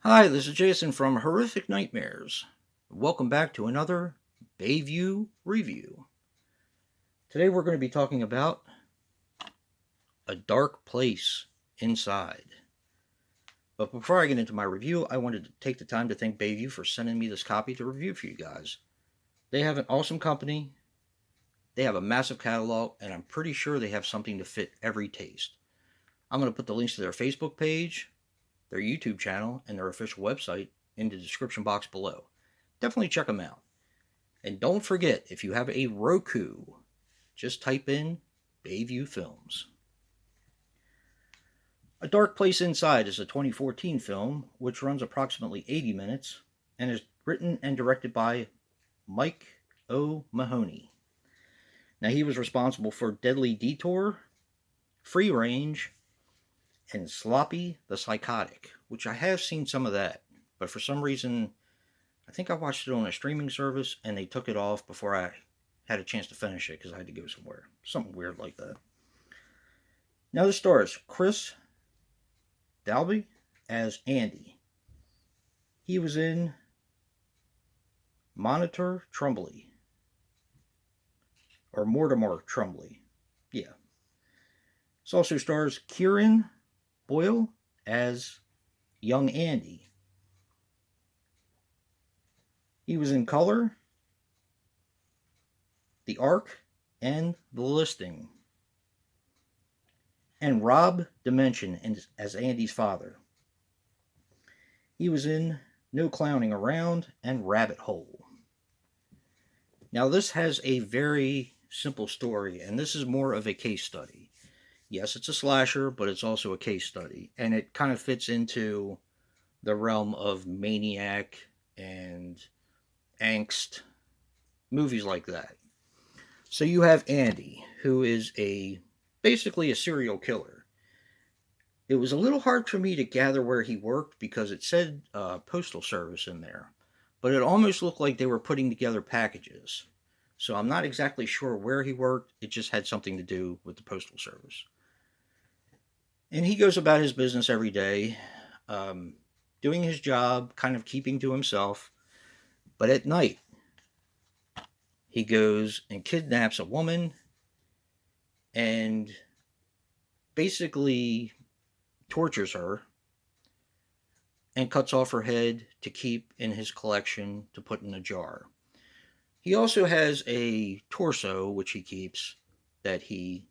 Hi, this is Jason from Horrific Nightmares. Welcome back to another Bayview review. Today we're going to be talking about A Dark Place Inside. But before I get into my review, I wanted to take the time to thank Bayview for sending me this copy to review for you guys. They have an awesome company, they have a massive catalog, and I'm pretty sure they have something to fit every taste. I'm going to put the links to their Facebook page, their YouTube channel, and their official website in the description box below. Definitely check them out. And don't forget, if you have a Roku, just type in Bayview Films. A Dark Place Inside is a 2014 film which runs approximately 80 minutes and is written and directed by Mike O'Mahony. Now, he was responsible for Deadly Detour, Free Range, and Sloppy the Psychotic, which I have seen some of that, but for some reason, I think I watched it on a streaming service and they took it off before I had a chance to finish it because I had to go somewhere. Something weird like that. Now, the stars Chris Dalby as Andy. He was in Monitor Trumbull, or Mortimer Trumbull. Yeah. It also stars Kieran Boyle as young Andy. He was in Color, The Ark, and The Listing. And Rob Dimension as Andy's father. He was in No Clowning Around and Rabbit Hole. Now, this has a very simple story, and this is more of a case study. Yes, it's a slasher, but it's also a case study, and it kind of fits into the realm of Maniac and Angst, movies like that. So you have Andy, who is basically a serial killer. It was a little hard for me to gather where he worked because it said postal service in there, but it almost looked like they were putting together packages. So I'm not exactly sure where he worked. It just had something to do with the postal service. And he goes about his business every day, um, doing his job, kind of keeping to himself. But at night, he goes and kidnaps a woman and basically tortures her and cuts off her head to keep in his collection to put in a jar. He also has a torso, which he keeps, that he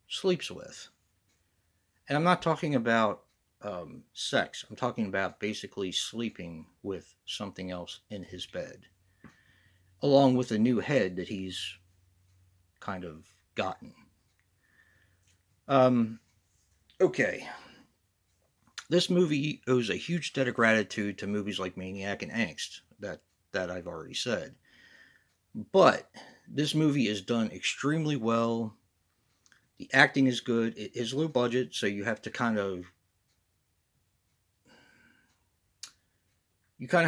sleeps with. And I'm not talking about sex, I'm talking about basically sleeping with something else in his bed, along with a new head that he's kind of gotten. Um, okay, this movie owes a huge debt of gratitude to movies like Maniac and Angst that I've already said. But this movie is done extremely well. The acting is good. It is low budget, so you kind of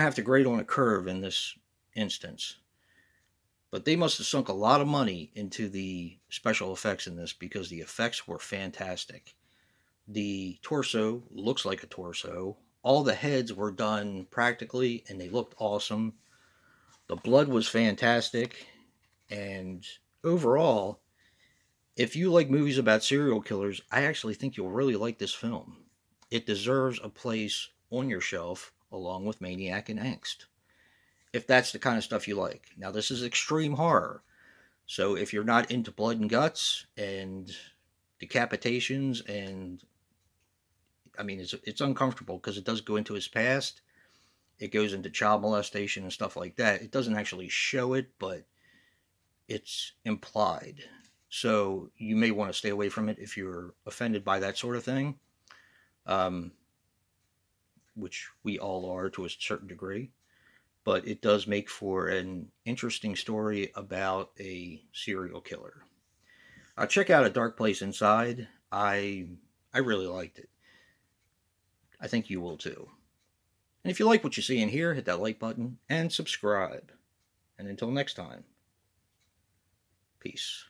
have to grade on a curve in this instance. But they must have sunk a lot of money into the special effects in this because the effects were fantastic. The torso looks like a torso. All the heads were done practically and they looked awesome. The blood was fantastic. And overall, if you like movies about serial killers, I actually think you'll really like this film. It deserves a place on your shelf along with Maniac and Angst, if that's the kind of stuff you like. Now, this is extreme horror. So if you're not into blood and guts and decapitations and I mean it's uncomfortable because it does go into his past. It goes into child molestation and stuff like that. It doesn't actually show it, but it's implied. So you may want to stay away from it if you're offended by that sort of thing, um, which we all are to a certain degree. But it does make for an interesting story about a serial killer. Check out A Dark Place Inside. I really liked it. I think you will too. And if you like what you see in here, hit that like button and subscribe. And until next time, peace.